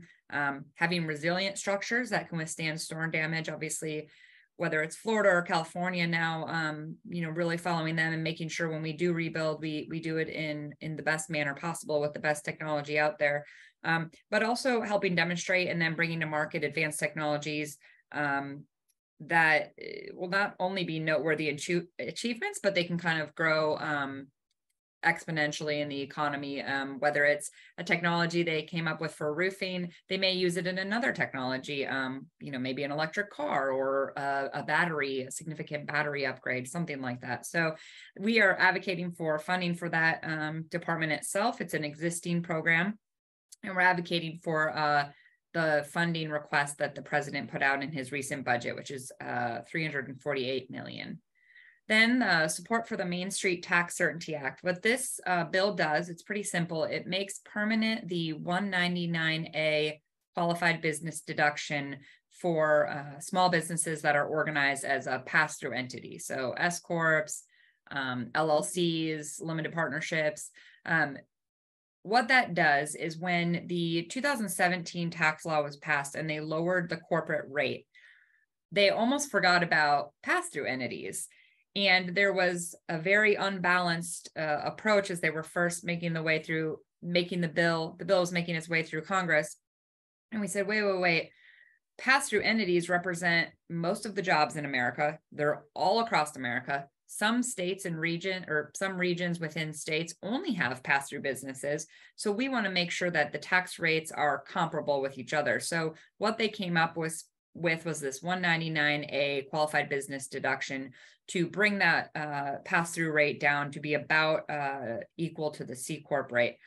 having resilient structures that can withstand storm damage. Obviously, whether it's Florida or California now, really following them and making sure when we do rebuild, we do it in the best manner possible with the best technology out there. But also helping demonstrate and then bringing to market advanced technologies that will not only be noteworthy achievements, but they can kind of grow exponentially in the economy. Whether it's a technology they came up with for roofing, they may use it in another technology, maybe an electric car or a significant battery upgrade, something like that. So we are advocating for funding for that department itself. It's an existing program. And we're advocating for the funding request that the president put out in his recent budget, which is $348 million. Then support for the Main Street Tax Certainty Act. What this bill does, it's pretty simple. It makes permanent the 199A qualified business deduction for small businesses that are organized as a pass-through entity. So S-corps, LLCs, limited partnerships. What that does is when the 2017 tax law was passed and they lowered the corporate rate, they almost forgot about pass-through entities. And there was a very unbalanced approach as they were first making the bill. The bill was making its way through Congress. And we said, wait. Pass-through entities represent most of the jobs in America. They're all across America. Some states and some regions within states only have pass-through businesses. So we want to make sure that the tax rates are comparable with each other. So what they came up with was this 199A qualified business deduction to bring that pass-through rate down to be about equal to the C Corp rate.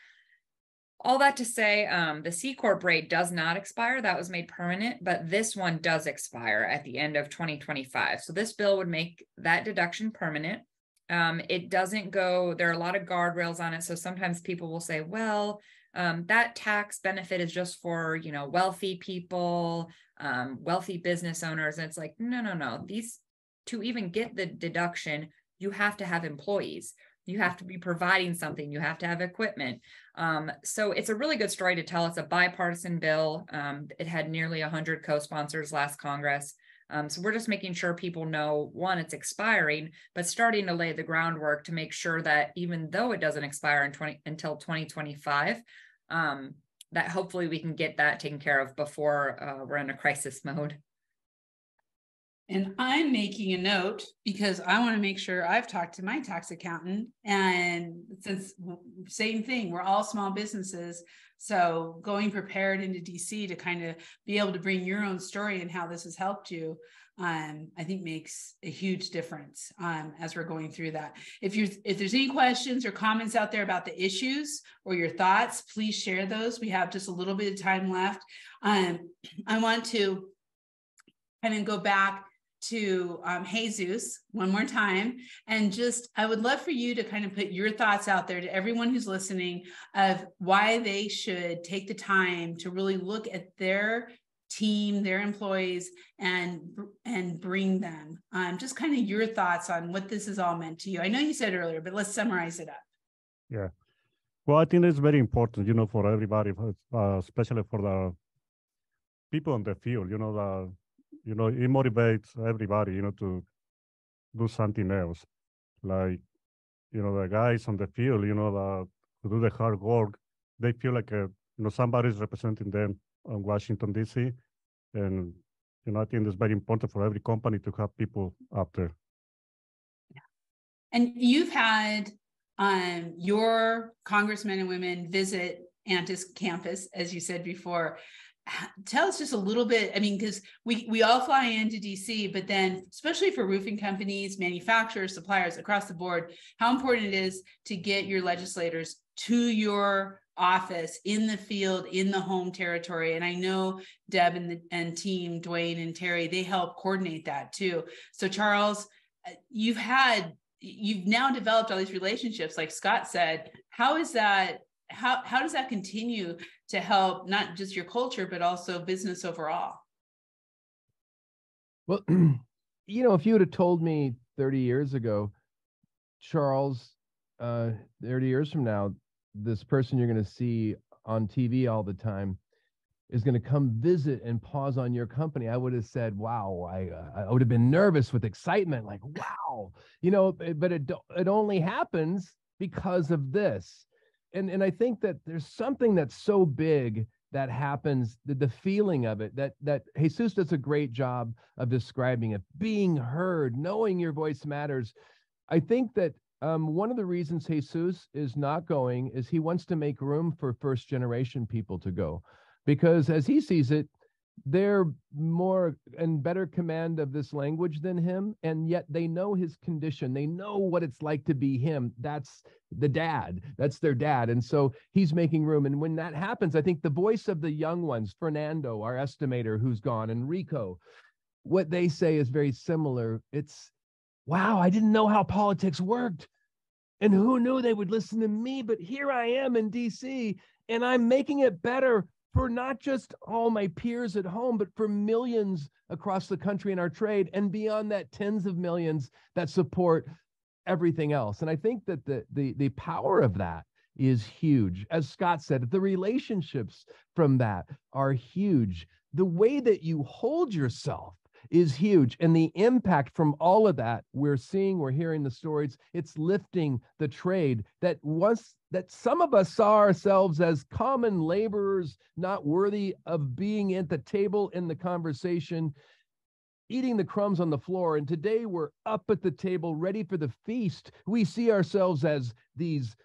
All that to say, the C Corp rate does not expire. That was made permanent, but this one does expire at the end of 2025. So this bill would make that deduction permanent. It doesn't go, there are a lot of guardrails on it. So sometimes people will say, well, that tax benefit is just for, wealthy people, wealthy business owners. And it's like, no. To even get the deduction, you have to have employees. you have to be providing something, you have to have equipment. So it's a really good story to tell. It's a bipartisan bill. It had nearly 100 co-sponsors last Congress. So we're just making sure people know, one, it's expiring, but starting to lay the groundwork to make sure that even though it doesn't expire until 2025, that hopefully we can get that taken care of before we're in a crisis mode. And I'm making a note because I want to make sure I've talked to my tax accountant. And since same thing, we're all small businesses. So going prepared into DC to kind of be able to bring your own story and how this has helped you, I think makes a huge difference as we're going through that. If there's any questions or comments out there about the issues or your thoughts, please share those. We have just a little bit of time left. I want to kind of go back to Jesus one more time. And just, I would love for you to kind of put your thoughts out there to everyone who's listening of why they should take the time to really look at their team, their employees, and bring them. Just kind of your thoughts on what this has all meant to you. I know you said earlier, but let's summarize it up. Yeah. Well, I think it's very important, for everybody, especially for the people in the field, it motivates everybody, to do something else. Like, the guys on the field, who do the hard work, they feel like, somebody's representing them in Washington, D.C. And, I think it's very important for every company to have people up there. Yeah. And you've had your congressmen and women visit Antis campus, as you said before. Tell us just a little bit, because we all fly into DC, but then especially for roofing companies, manufacturers, suppliers across the board, how important it is to get your legislators to your office in the field, in the home territory. And I know Deb and team, Dwayne and Terry, they help coordinate that too. So Charles, you've now developed all these relationships, like Scott said. How is that? How does that continue to help not just your culture, but also business overall? Well, if you would have told me 30 years ago, Charles, 30 years from now, this person you're going to see on TV all the time is going to come visit and pause on your company, I would have said, wow, I would have been nervous with excitement, like, wow, but it only happens because of this. And I think that there's something that's so big that happens, the feeling of it, that Jesus does a great job of describing it, being heard, knowing your voice matters. I think that one of the reasons Jesus is not going is he wants to make room for first generation people to go, because as he sees it, they're more and better command of this language than him, and yet they know his condition. They know what it's like to be him. That's the dad. That's their dad. And so he's making room. And when that happens, I think the voice of the young ones, Fernando, our estimator who's gone, and Rico, what they say is very similar. It's, wow, I didn't know how politics worked. And who knew they would listen to me? But here I am in DC, and I'm making it better for not just all my peers at home, but for millions across the country in our trade, and beyond that, tens of millions that support everything else. And I think that the power of that is huge. As Scott said, the relationships from that are huge. The way that you hold yourself is huge. And the impact from all of that, we're hearing the stories, it's lifting the trade that some of us saw ourselves as common laborers, not worthy of being at the table in the conversation, eating the crumbs on the floor. And today we're up at the table, ready for the feast. We see ourselves as these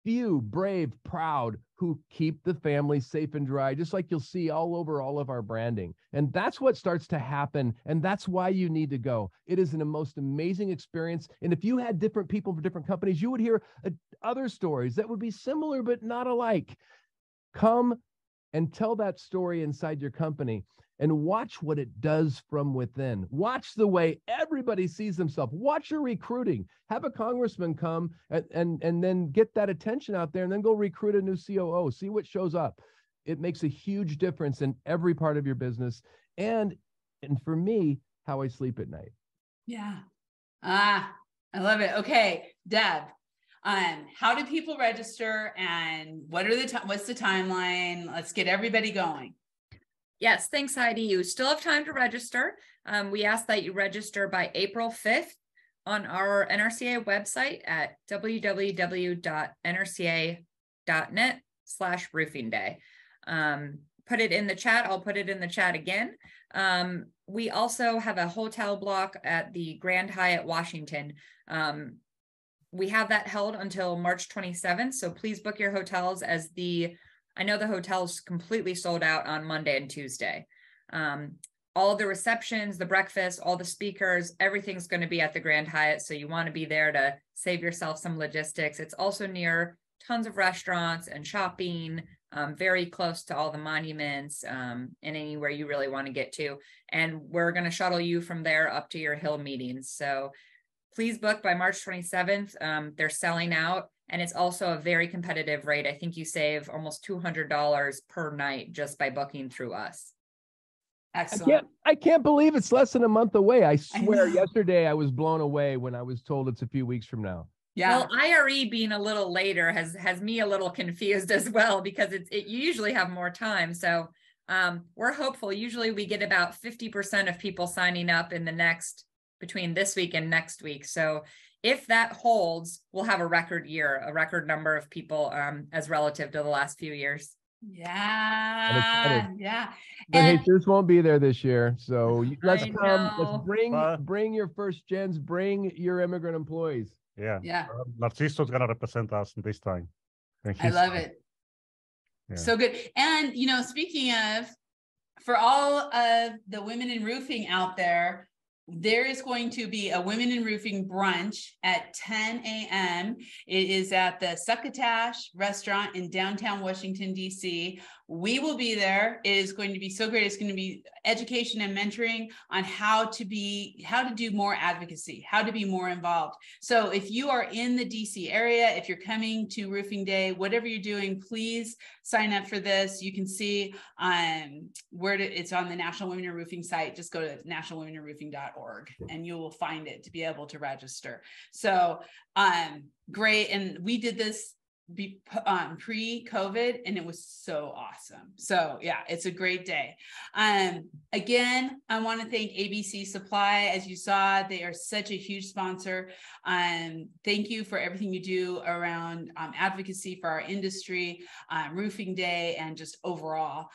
few, brave, proud, who keep the family safe and dry, just like you'll see all over all of our branding. And that's what starts to happen. And that's why you need to go. It is a most amazing experience. And if you had different people from different companies, you would hear other stories that would be similar, but not alike. Come and tell that story inside your company and watch what it does from within. Watch the way everybody sees themselves. Watch your recruiting. Have a congressman come and then get that attention out there, and then go recruit a new COO. See what shows up. It makes a huge difference in every part of your business. And for me, how I sleep at night. Yeah. I love it. Okay. Deb, how do people register, and what's the timeline? Let's get everybody going. Yes, thanks, Heidi. You still have time to register. We ask that you register by April 5th on our NRCA website at www.nrca.net/roofing day. Put it in the chat. I'll put it in the chat again. We also have a hotel block at the Grand Hyatt Washington. We have that held until March 27th. So please book your hotels, as I know the hotel's completely sold out on Monday and Tuesday. All the receptions, the breakfast, all the speakers, everything's going to be at the Grand Hyatt. So you want to be there to save yourself some logistics. It's also near tons of restaurants and shopping, very close to all the monuments, and anywhere you really want to get to. And we're going to shuttle you from there up to your Hill meetings. So please book by March 27th. They're selling out. And it's also a very competitive rate. I think you save almost $200 per night just by booking through us. Excellent. I can't believe it's less than a month away. I swear yesterday I was blown away when I was told it's a few weeks from now. Yeah. Well, IRE being a little later has me a little confused as well, because you usually have more time. So we're hopeful. Usually we get about 50% of people signing up between this week and next week. So if that holds, we'll have a record year, a record number of people as relative to the last few years. Yeah. Yeah. But Jesus won't be there this year. So let's come. know. Let's bring your first gens, bring your immigrant employees. Yeah. Yeah. Narciso's going to represent us this time. I love it. Yeah. So good. And, speaking of, for all of the women in roofing out there, there is going to be a Women in Roofing brunch at 10 a.m. It is at the Succotash restaurant in downtown Washington, D.C. We will be there. It is going to be so great. It's going to be education and mentoring on how to do more advocacy, how to be more involved. So if you are in the DC area, if you're coming to Roofing Day, whatever you're doing, please sign up for this. You can see it's on the National Women in Roofing site. Just go to nationalwomeninroofing.org and you will find it to be able to register. So great. And we did this pre-COVID, and it was so awesome. So yeah, it's a great day. Again, I want to thank ABC Supply. As you saw, they are such a huge sponsor. Thank you for everything you do around advocacy for our industry, Roofing Day, and just overall.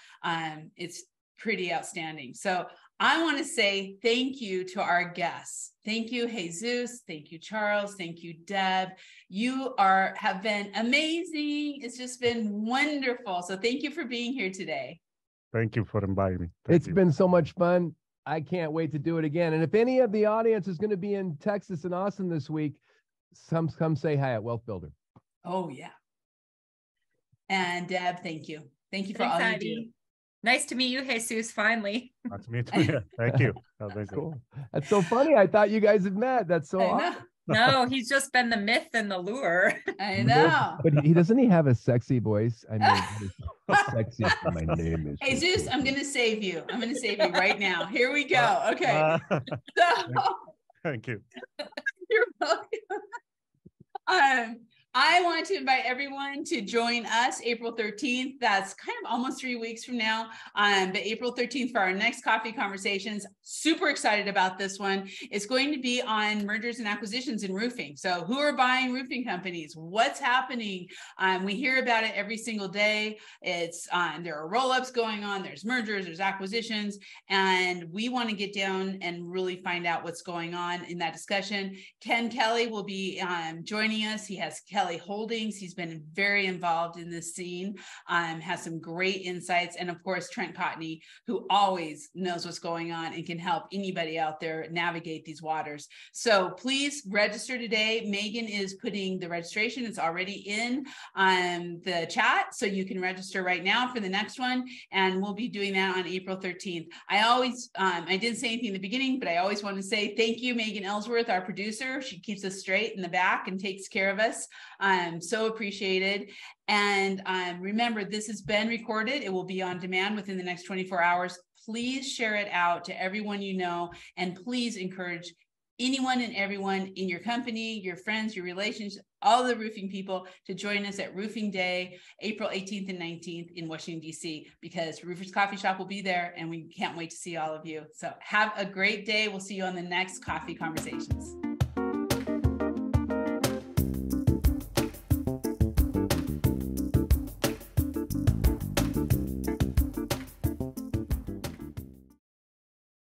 It's pretty outstanding. So I want to say thank you to our guests. Thank you, Jesus. Thank you, Charles. Thank you, Deb. You have been amazing. It's just been wonderful. So thank you for being here today. Thank you for inviting me. It's been so much fun. I can't wait to do it again. And if any of the audience is going to be in Texas and Austin this week, come say hi at Wealth Builder. Oh, yeah. And Deb, thank you. Thank you for all you do. Nice to meet you, Jesus, finally. Nice to meet you. Thank you. That's cool. That's so funny. I thought you guys had met. That's so awesome. No, he's just been the myth and the lure. I know. But doesn't he have a sexy voice? I mean, sexy. My name is Jesus. I'm going to save you. I'm going to save you right now. Here we go. Okay. Thank you. You're welcome. I want to invite everyone to join us April 13th. That's kind of almost 3 weeks from now. But April 13th for our next coffee conversations. Super excited about this one. It's going to be on mergers and acquisitions in roofing. So who are buying roofing companies? What's happening? We hear about it every single day. There are roll-ups going on. There's mergers, there's acquisitions, and we want to get down and really find out what's going on in that discussion. Ken Kelly will be joining us. He has Kelly Holdings. He's been very involved in this scene, has some great insights. And of course, Trent Cotney, who always knows what's going on and can help anybody out there navigate these waters. So please register today. Megan is putting the registration. It's already in the chat. So you can register right now for the next one. And we'll be doing that on April 13th. I didn't say anything in the beginning, but I always want to say thank you, Megan Ellsworth, our producer. She keeps us straight in the back and takes care of us. So appreciated. And remember, this has been recorded. It will be on demand within the next 24 hours. Please share it out to everyone you know, and please encourage anyone and everyone in your company, your friends, your relations, all the roofing people to join us at Roofing Day, April 18th and 19th in Washington, D.C., because Roofers Coffee Shop will be there and we can't wait to see all of you. So have a great day. We'll see you on the next Coffee Conversations.